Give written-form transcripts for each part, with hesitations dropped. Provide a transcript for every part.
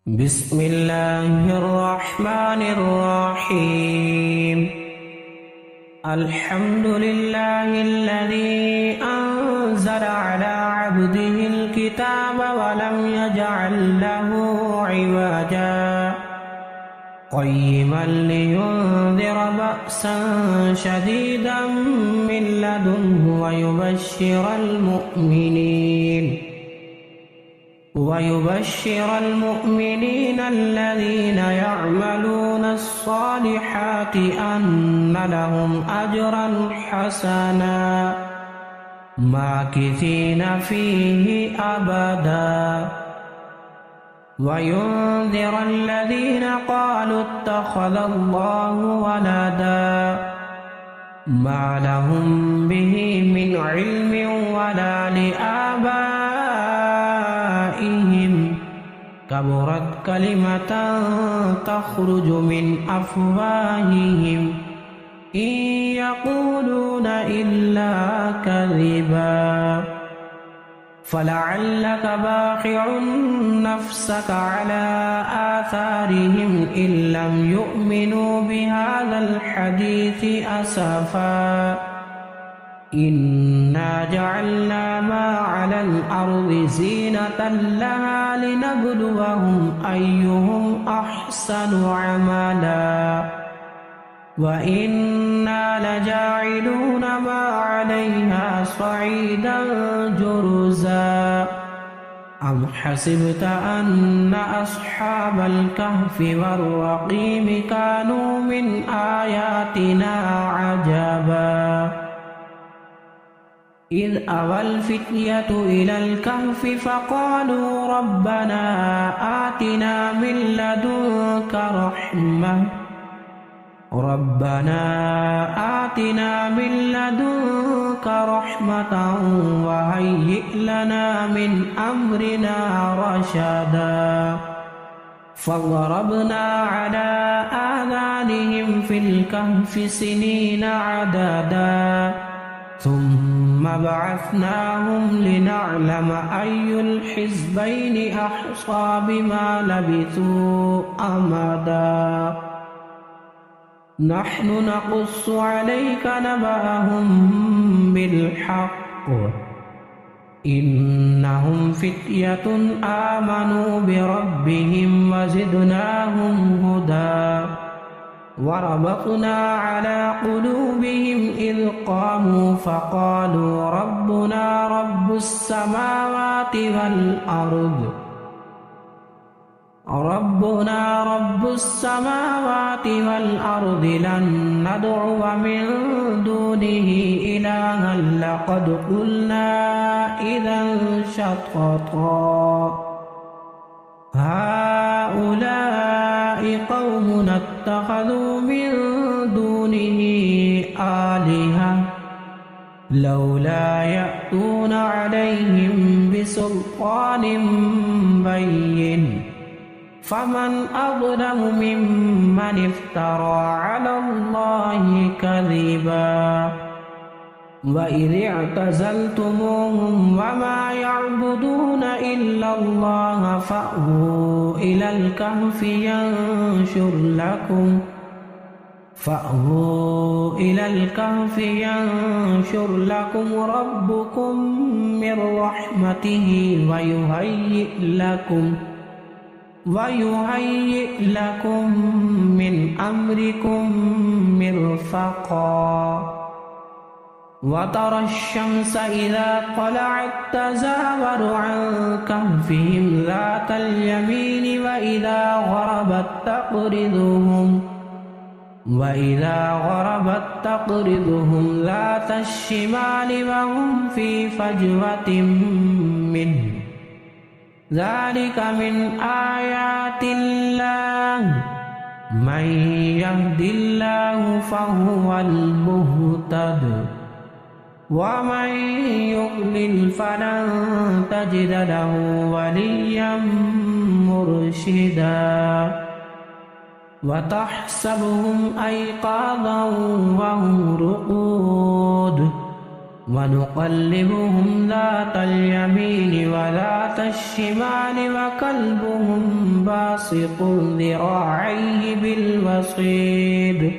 بسم الله الرحمن الرحيم. الحمد لله الذي أنزل على عبده الكتاب ولم يجعل له عوجا قيما لينذر بأسا شديدا من لدنه ويبشر المؤمنين الذين يعملون الصالحات أن لهم أجرا حسنا ماكثين فيه أبدا وينذر الذين قالوا اتخذ الله ولدا ما لهم به من علم ولا لآبائهم كبرت كلمة تخرج من أفواههم إن يقولون إلا كذبا فلعلك باخع نفسك على آثارهم إن لم يؤمنوا بهذا الحديث أسفا إنا جعلنا ما على الأرض زينة لها لنبلوهم أيهم أحسن عملا وإنا لجاعلون ما عليها صعيدا جرزا أم حسبت أن أصحاب الكهف والرقيم كانوا من آياتنا عجبا إذ أوى الفتية إلى الكهف فقالوا ربنا آتنا من لدنك رحمة وهيئ لنا من أمرنا رشدا فضربنا على آذانهم في الكهف سنين عددا ثم بعثناهم لنعلم أي الحزبين أحصى بما لبثوا أمدا نحن نقص عليك نبأهم بالحق إنهم فتية آمنوا بربهم وزدناهم هدى وربطنا على قلوبهم إذ قاموا فقالوا ربنا رب السماوات والأرض لن ندعو من دونه إلها لقد قلنا إذا شططا هؤلاء قومنا اتخذوا من دونه آلهة لولا يأتون عليهم بسلطان بين فمن أظلم ممن افترى على الله كذبا وإذ اعتزلتموهم وما يعبدون إلا الله فأووا إلى الكهف ينشر لكم ربكم من رحمته ويهيئ لكم من أمركم مرفقا وترى الشمس إذا طلعت تزاور عن كهفهم ذات اليمين وإذا غربت تقرضهم ذات الشمال وهم في فجوة منه ذلك من آيات الله من يهد الله فهو المهتد ومن يضلل فلن تجد له وليا مرشدا وتحسبهم أيقاظا وهم رقود ونقلبهم ذات اليمين وذات الشمال وكلبهم باسط باسط ذراعيه بالوصيد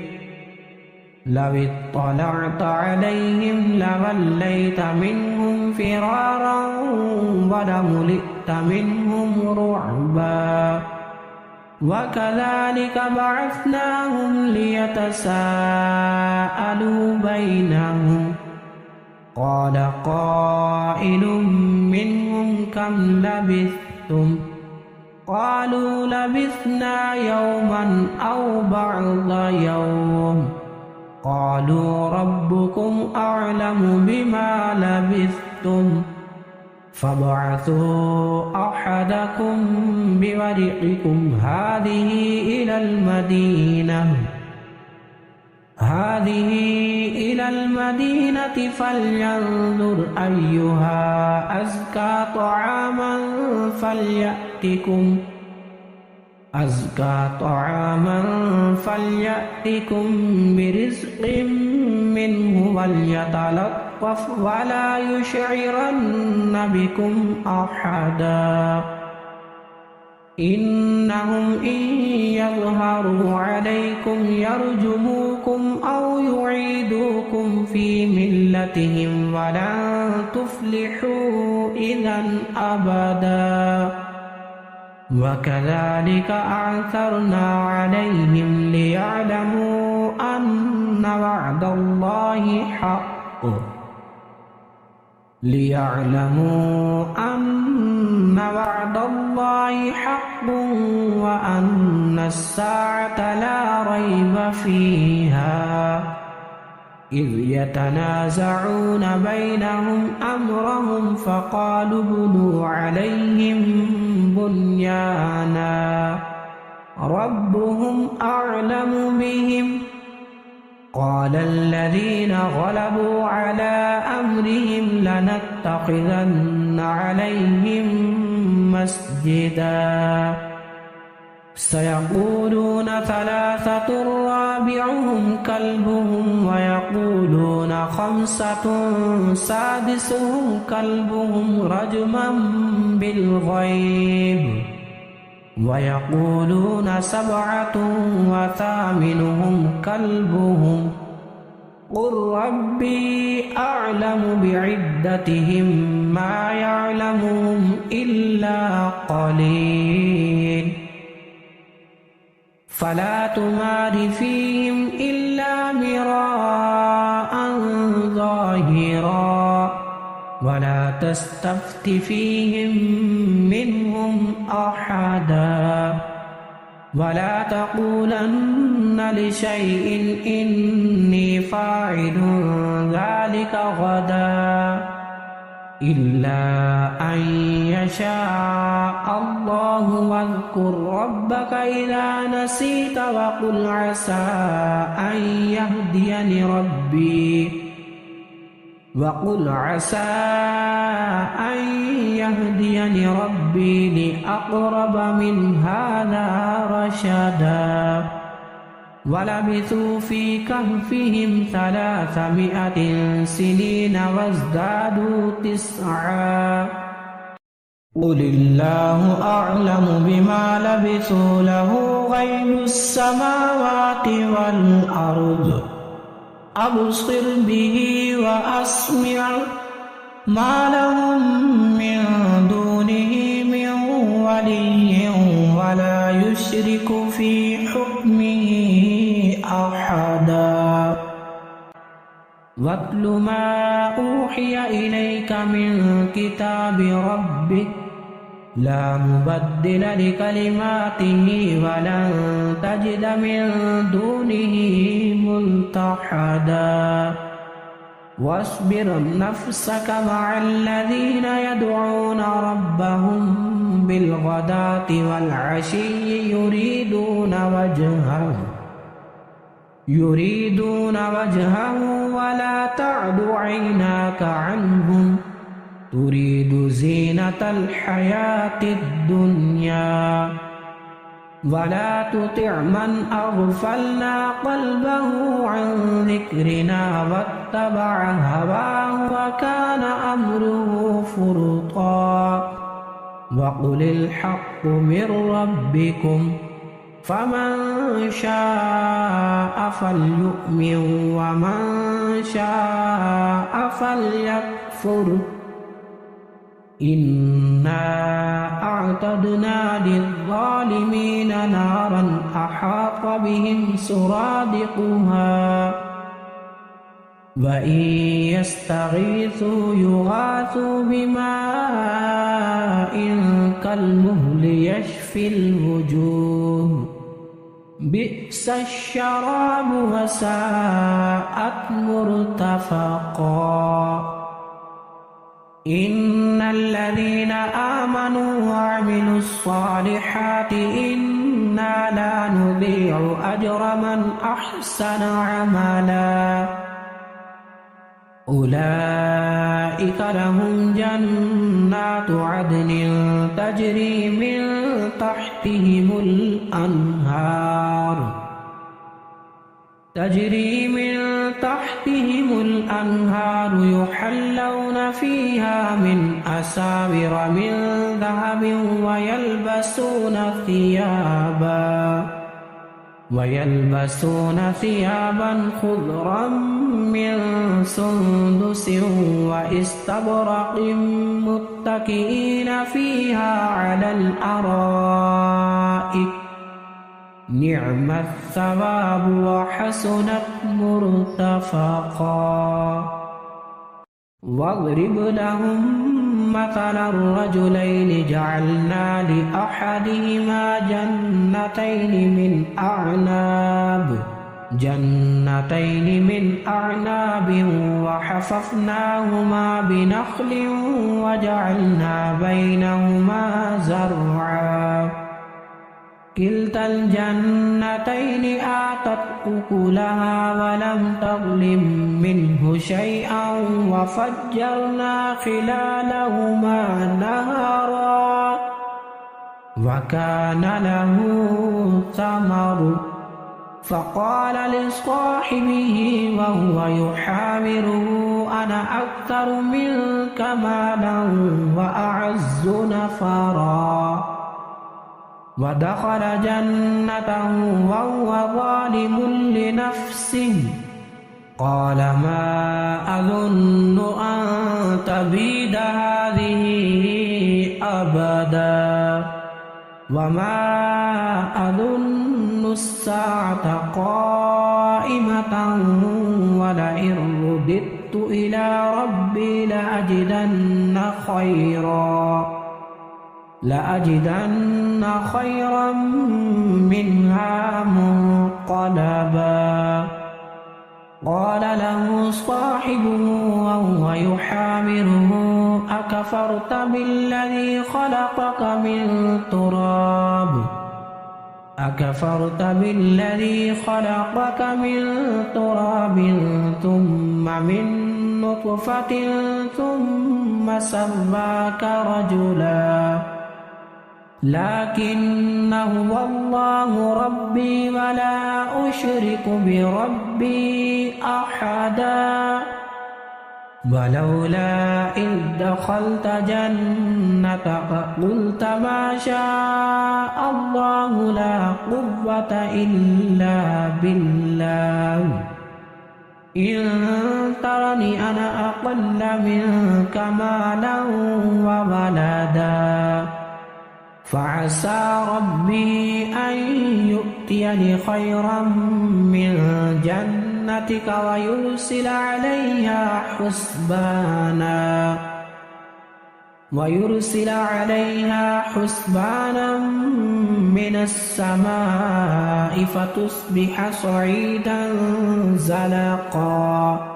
لو اطلعت عليهم لوليت منهم فرارا ولملئت منهم رعبا وكذلك بعثناهم ليتساءلوا بينهم قال قائل منهم كم لبثتم قالوا لبثنا يوما أو بعض يوم قالوا ربكم أعلم بما لبثتم فابعثوا أحدكم بورقكم هذه إلى المدينة فلينظر أيها أزكى طعاما فليأتكم برزق منه وليتلطف ولا يشعرن بكم أحدا إنهم إن يظهروا عليكم يرجموكم أو يعيدوكم في ملتهم ولن تفلحوا إذا أبدا وكذلك أعثرنا عليهم ليعلموا أن وعد الله حق وأن الساعة لا ريب فيها إذ يتنازعون بينهم أمرهم فقالوا ابنوا عليهم بنيانا ربهم أعلم بهم قال الذين غلبوا على أمرهم لنتخذن عليهم مسجدا سيقولون ثلاثة رابعهم كلبهم ويقولون خمسة سادسهم كلبهم رجما بالغيب ويقولون سبعة وثامنهم كلبهم قل ربي أعلم بعدتهم ما يعلمهم إلا قليل فلا تمار فيهم إلا مراء ظاهرا ولا تستفت فيهم منهم أحدا ولا تقولن لشيء إني فاعل ذلك غدا إلا أن يشاء الله واذكر ربك إذا نسيت وقل عسى أن يهديني ربي لأقرب من هذا رشدا ولبثوا في كهفهم 300 سنين وازدادوا 9 قل الله أعلم بما لبثوا له غيب السماوات والأرض أبصر به وأسمع ما لهم من دونه من ولي ولا يشرك في حكمه أحدا واتل ما أوحي إليك من كتاب ربك لا مبدل لكلماته ولن تجد من دونه ملتحدا واصبر نفسك مع الذين يدعون ربهم بالغداة والعشي يريدون وجهه ولا تعد عيناك عنهم تريد زينة الحياة الدنيا ولا تطع من أغفلنا قلبه عن ذكرنا واتبع هواه وكان أمره فرطا وقل الحق من ربكم فمن شاء فليؤمن ومن شاء فليكفر إنا أعتدنا للظالمين نارا أحاط بهم سرادقها وإن يستغيثوا يغاثوا بماء كالمهل يشفي الوجوه بئس الشراب وساءت مرتفقا إن الذين آمنوا وعملوا الصالحات إنا لا نضيع أجر من أحسن عملا أولئك لهم جنات عدن تجري من تحتهم الأنهار يحلون فيها من أساور من ذهب ويلبسون ثيابا خضرا من سندس واستبرق متكئين فيها على الأرائك نعم الثواب وحسنت مرتفقا واضرب لهم مثلا الرجلين جعلنا لأحدهما جنتين من أعناب وحففناهما بنخل وجعلنا بينهما زرعا كلتا الجنتين آتت أكلها ولم تظلم منه شيئا وفجرنا خلالهما نهرا وكان له ثمر فقال لصاحبه وهو يحاوره أنا أكثر منك مالا وأعز نفرا ودخل جنته وهو ظالم لنفسه قال ما أظن أن تبيد هذه أبدا وما أظن الساعة قائمة ولئن رددت إلى ربي لأجدن خيرا منها منقلبا قال له صاحبه وهو يحاوره أكفرت بالذي خلقك من تراب ثم من نطفة ثم سواك رجلا لكن هو الله ربي ولا أشرك بربي أحدا ولولا إذ دخلت جنتك قلت ما شاء الله لا قوة إلا بالله إن ترني أنا أقل منك مالا وولدا فعسى ربي أن يؤتيني خيرا من جنتك ويرسل عليها حسبانا من السماء فتصبح صعيدا زلقا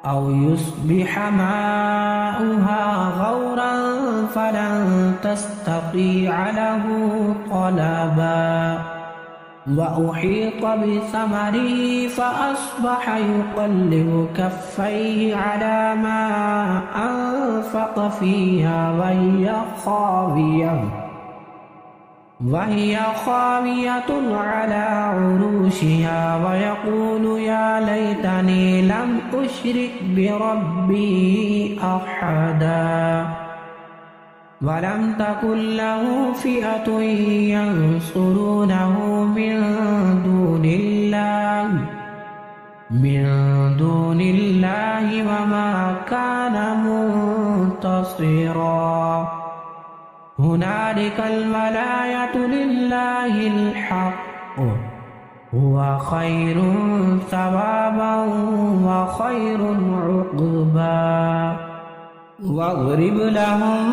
أو يصبح ماؤها غورا فلن تستطيع له طلبا وأحيط بثمره فأصبح يقلب كفيه على ما أنفق فيها وهي خاوية على عروشها ويقول يا ليتني لم أشرك بربي أحدا ولم تكن له فئة ينصرونه من دون الله وما كان منتصرا هنالك الولاية لله الحق هو خير ثوابا وخير عقبا واضرب لهم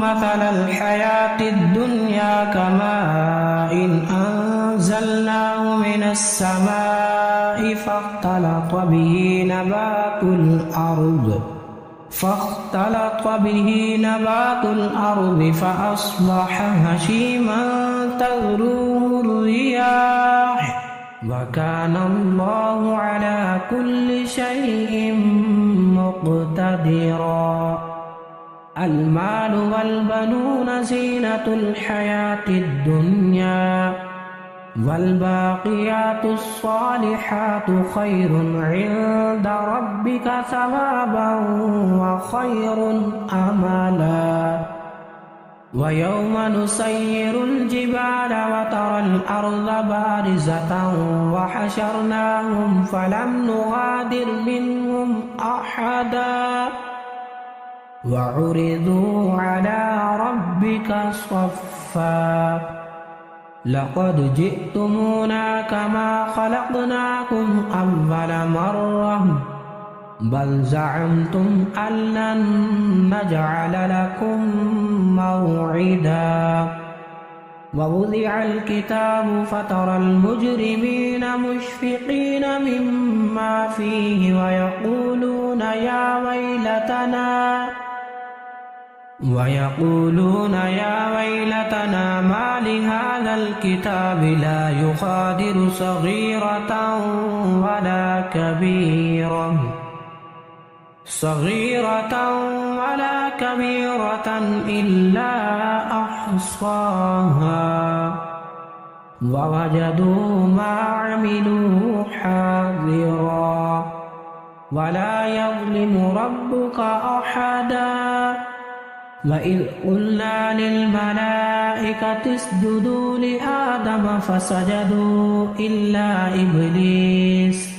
مثل الحياة الدنيا كماء إن أنزلناه من السماء فاختلط به نبات الأرض فأصبح هشيما تذروه الرياح وكان الله على كل شيء مقتدرا المال والبنون زينة الحياة الدنيا والباقيات الصالحات خير عند ربك ثوابا وخير أملا ويوم نسير الجبال وترى الأرض بارزة وحشرناهم فلم نغادر منهم أحدا وعرضوا على ربك صفا لقد جئتمونا كما خلقناكم أول مرة بل زعمتم أن لن نجعل لكم موعدا ووضع الكتاب فترى المجرمين مشفقين مما فيه ويقولون يا ويلتنا ما لهذا الكتاب لا يغادر صغيرة ولا كبيرة إلا أحصاها ووجدوا ما عملوا حاضرا ولا يظلم ربك أحدا وإذ قلنا للملائكة اسجدوا لآدم فسجدوا إلا إبليس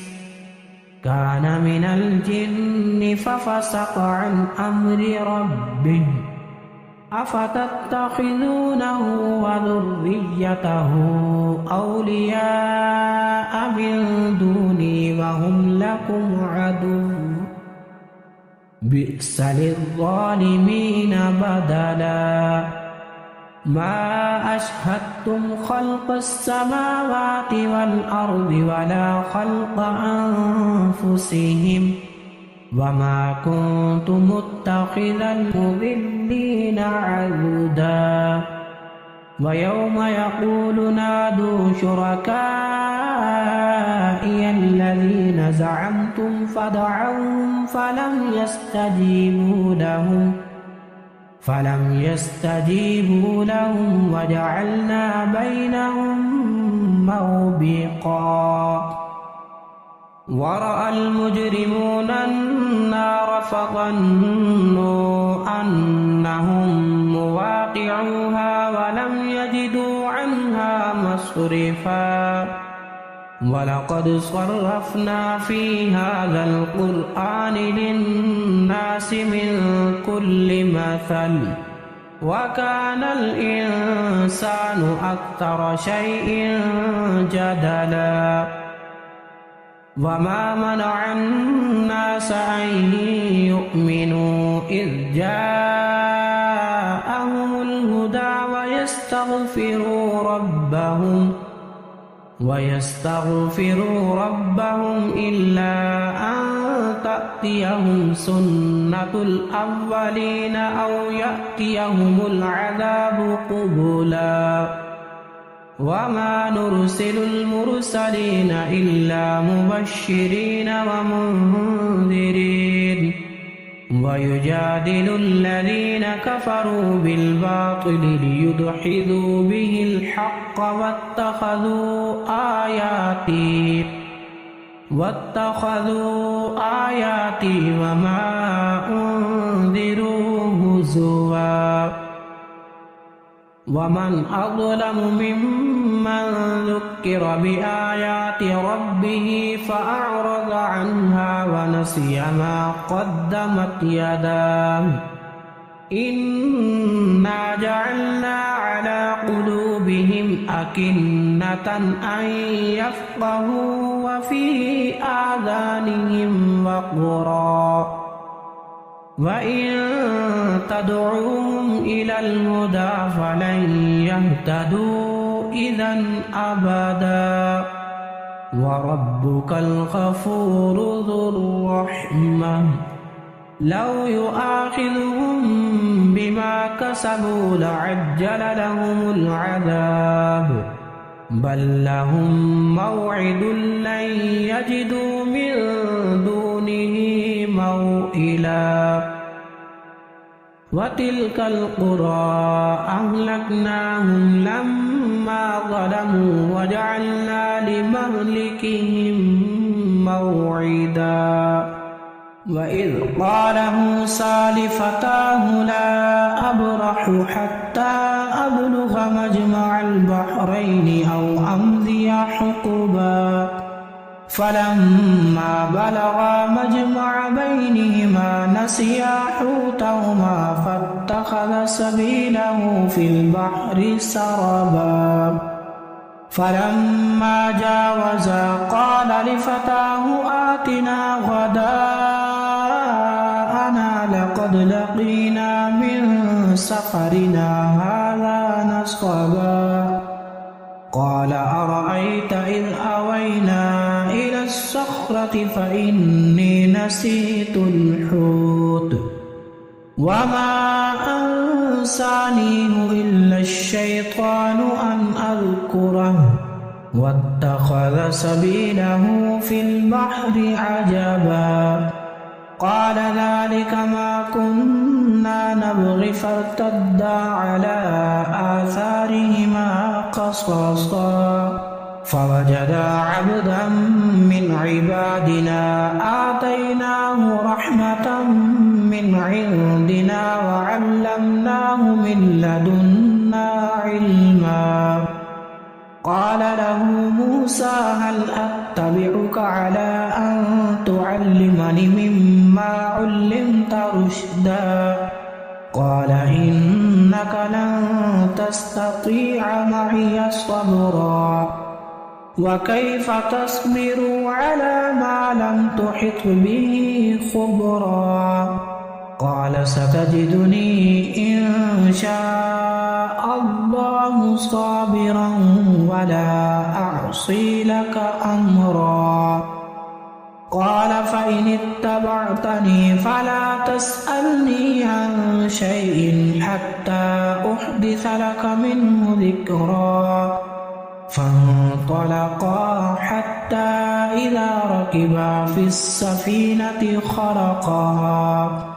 كان من الجن ففسق عن أمر ربه أفتتخذونه وذريته أولياء من دوني وهم لكم عدو بئس للظالمين بدلا ما أشهدتم خلق السماوات والأرض ولا خلق أنفسهم وما كنت متخذ المضلين عضدا ويوم يقول نادوا شركائي الذين زعمتم فدعوهم فلم يستجيبوا لهم وجعلنا بينهم موبقا ورأى المجرمون النار فظنوا أنهم مواقعوها ولم يجدوا عنها مصرفا ولقد صرفنا في هذا القرآن للناس من كل مثل وكان الإنسان أكثر شيء جدلا وما منع الناس أن يؤمنوا إذ جاءهم الهدى ويستغفروا ربهم إلا أن تأتيهم سنة الأولين أو يأتيهم العذاب قبلا وما نرسل المرسلين إلا مبشرين ومنذرين ويجادل الذين كفروا بالباطل ليدحضوا به الحق واتخذوا آياتي وما أنذروا هزوا ومن أظلم ممن ذكر بآيات ربه فأعرض عنها ونسي ما قدمت يداه إنا جعلنا على قلوبهم أكنة أن يفقهوا وفي آذانهم وقرا وإن تدعوهم إلى الهدى فلن يهتدوا إذا أبدا وربك الغفور ذو الرحمة لو يؤاخذهم بما كسبوا لعجل لهم العذاب بل لهم موعد لن يجدوا من دونه موئلا وتلك القرى أهلكناهم لما ظلموا وجعلنا لمهلكهم موعدا وإذ قال موسى لفتاه لا أبرح حتى أبلغ مجمع البحرين أو أمضي حقبا فلما بلغا مجمع بينهما نسيا حوتهما فاتخذ سبيله في البحر سربا فلما جاوزا قال لفتاه آتنا غداءنا لقد لقينا من سفرنا هذا نصبا قال أرأيت إذ أوينا إلى الصخرة فإني نسيت الحوت وما أنسانيه إلا الشيطان أن أذكره واتخذ سبيله في البحر عجبا قال ذلك ما كنا نبغي فارتدا على آثارهما قصصا فوجدا عبدا من عبادنا آتيناه رحمة من عندنا وعلمناه من لدنا علما قال له موسى هل أتبعك على أن تعلمني مما علمت رشدا قال إنك لن تستطيع معي صبرا وكيف تصبر على ما لم تحط به خبرا قال ستجدني إن شاء الله صابرا ولا أعصي لك أمرا قال فإن اتبعتني فلا تسألني عن شيء حتى أحدث لك منه ذكرا فانطلقا حتى إذا ركبا في السفينة خرقها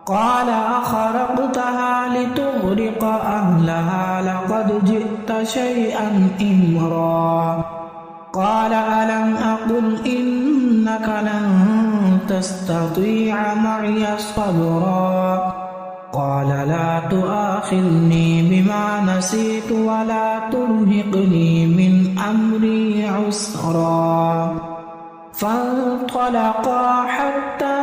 قال أخرقتها لتغرق أهلها لقد جئت شيئا إمرا قال ألم أقل إنك لن تستطيع معي صبرا قال لا تؤاخذني بما نسيت ولا ترهقني من أمري عسرا فانطلقا حتى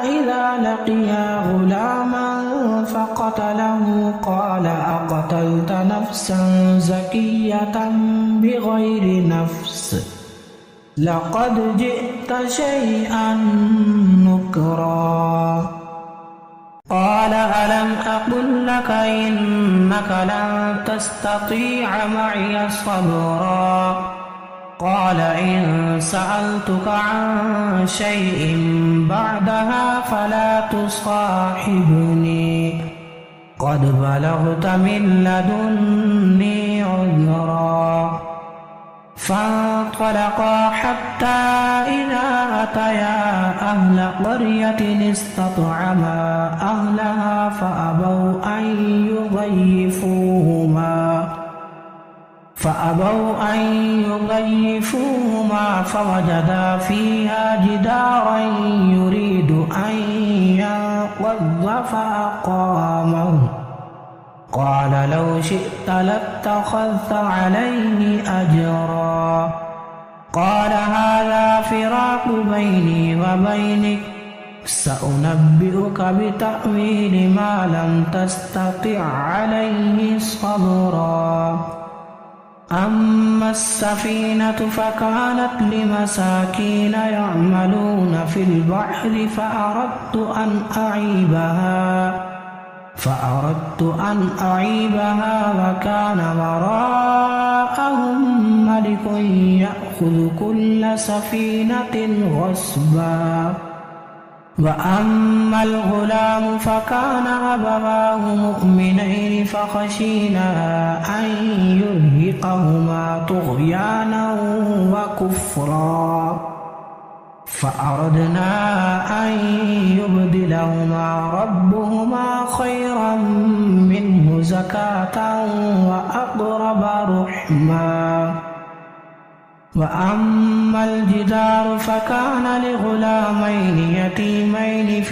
إذا لقيا غلاما فقتله قال أقتلت نفسا زكية بغير نفس لقد جئت شيئا نكرا قال ألم أقل لك إنك لن تستطيع معي صبرا قال إن سألتك عن شيء بعدها فلا تصاحبني قد بلغت من لدني عذرا فانطلقا حتى إذا أتيا أهل قرية استطعما أهلها فأبوا أن يضيفوهما فوجدا فيها جدارا يريد أن ينقض فأقامه قال لو شئت لاتخذت عليه أجرا قال هذا فراق بيني وبينك سأنبئك بتأويل ما لم تستطع عليه صبرا أما السفينة فكانت لمساكين يعملون في البحر فأردت أن أعيبها وكان وراءهم ملك يأخذ كل سفينة غصبا وأما الغلام فكان أبواه مؤمنين فخشينا أن يرهقهما طغيانا وكفرا فأردنا أن يبدلهما ربهما خيرا منه زكاة وأقرب رحما وأما الجدار فكان لغلامين يتيمين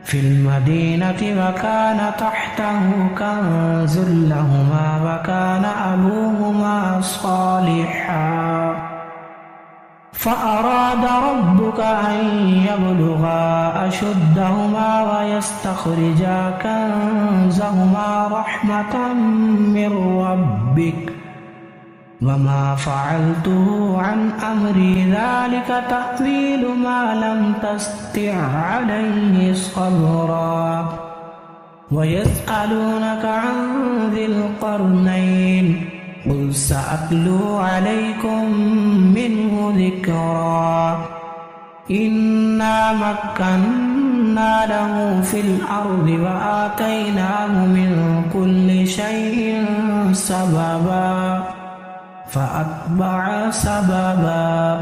في المدينة وكان تحته كنز لهما وكان أبوهما صالحا فأراد ربك أن يبلغا أشدهما ويستخرجا كنزهما رحمة من ربك وما فعلته عن أمري ذلك تأويل ما لم تستطع عليه صبرا ويسألونك عن ذي القرنين قل سأتلو عليكم منه ذكرا إنا مكنا له في الأرض وآتيناه من كل شيء سببا فأتبع سببا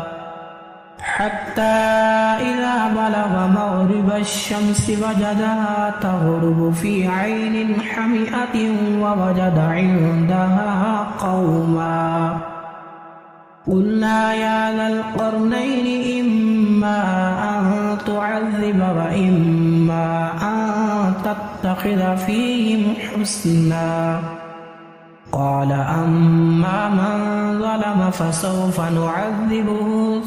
حتى إذا بلغ مغرب الشمس وجدها تغرب في عين حمئة ووجد عندها قوما قلنا يا ذا القرنين إما أن تعذب وإما أن تتخذ فيهم حسنا قال أما من ظلم فسوف نعذبه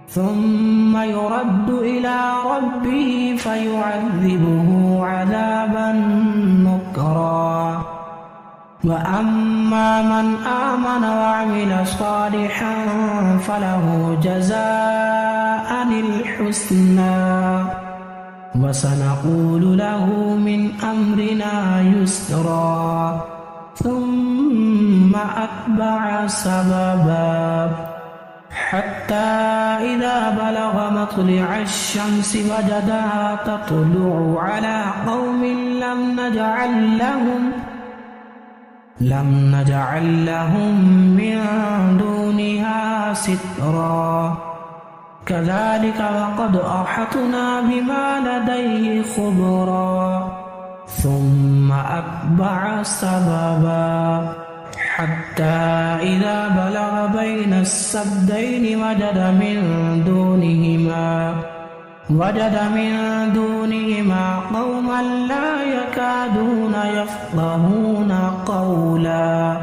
ثم يرد إلى ربه فيعذبه عذابا نكرا وأما من آمن وعمل صالحا فله جزاء الحسنى وسنقول له من أمرنا يسرا ثم أتبع سببا حتى إذا بلغ مطلع الشمس وجدها تطلع على قوم لم نجعل لهم من دونها سترا كذلك وقد أحطنا بما لديه خبرا ثم أتبع سببا حتى إذا بلغ بين السدين وجد من دونهما قوما لا يكادون يفقهون قولا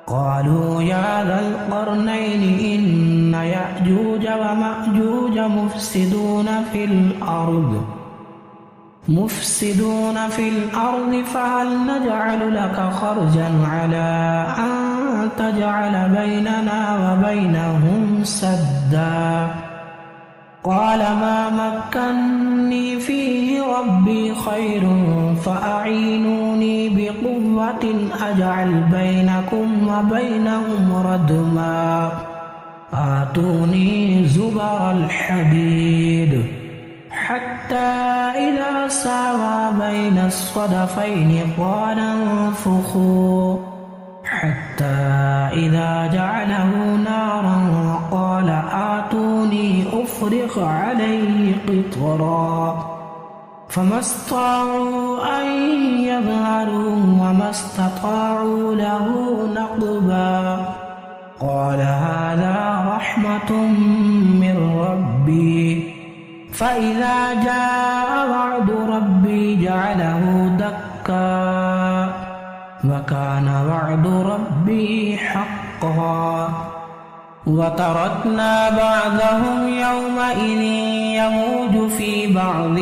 قالوا يا ذا القرنين إن يأجوج ومأجوج مفسدون في الأرض فهل نجعل لك خرجا على أن تجعل بيننا وبينهم سدا قال ما مكني فيه ربي خير فأعينوني بقوة أجعل بينكم وبينهم ردما آتوني زبر الحديد حتى إذا ساوى بين الصدفين قال انفخوا حتى إذا جعله نارا قال آتوني أفرغ عليه قطرا فما استطاعوا أن يظهروا وما استطاعوا له نقبا قال هذا رحمة من ربي فإذا جاء دكا وكان وعد ربي حقا وتركنا بعضهم يومئذ يموج في بعض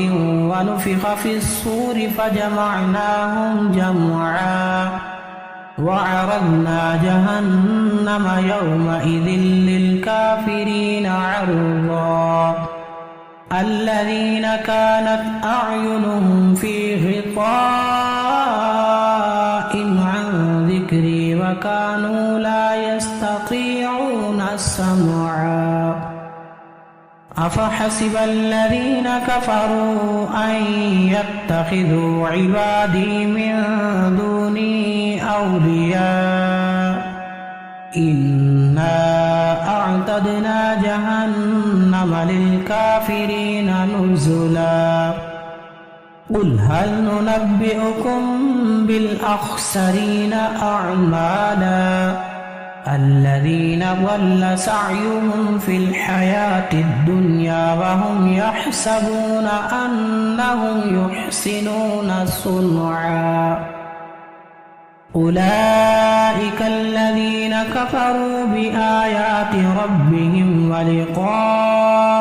ونفخ في الصور فجمعناهم جمعا وعرضنا جهنم يومئذ للكافرين عرضا الذين كانت أعينهم في غطاء عن ذكري وكانوا لا يستطيعون سمعا أفحسب الذين كفروا أن يتخذوا عبادي من دوني أولياء إنا أعتدنا جهنم للكافرين نزلا قل هل ننبئكم بالأخسرين أعمالا الذين ضل سعيهم في الحياة الدنيا وهم يحسبون أنهم يحسنون صنعا أولئك الذين كفروا بآيات ربهم ولقائه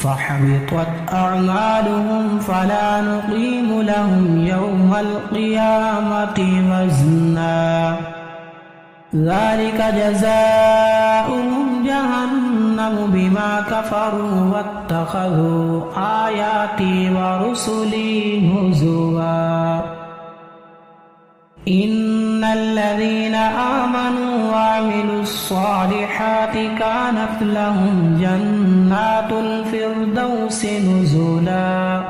فحبطت أعمالهم فلا نقيم لهم يوم القيامة وزنا ذلك جزاؤهم جهنم بما كفروا واتخذوا آياتي ورسلي هزوا إن الذين آمنوا وعملوا الصالحات كانت لهم جنات الفردوس نزلا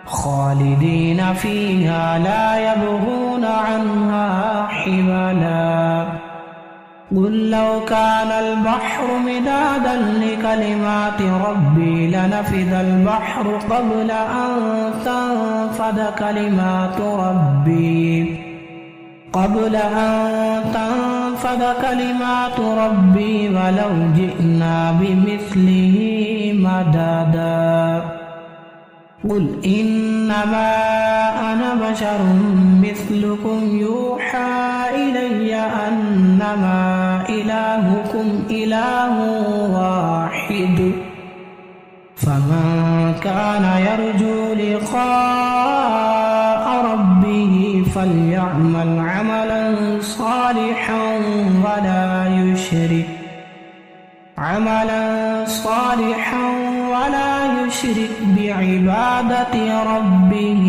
خالدين فيها لا يبغون عنها حولا قل لو كان البحر مدادا لكلمات ربي لنفذ البحر قبل أن تنفذ كلمات ربي ولو جئنا بمثله مددا قل إنما أنا بشر مثلكم يوحى إلي أنما إلهكم إله واحد فمن كان يرجو لقاء ربه فليعمل عملا صالحا ولا يشرك بعبادة ربه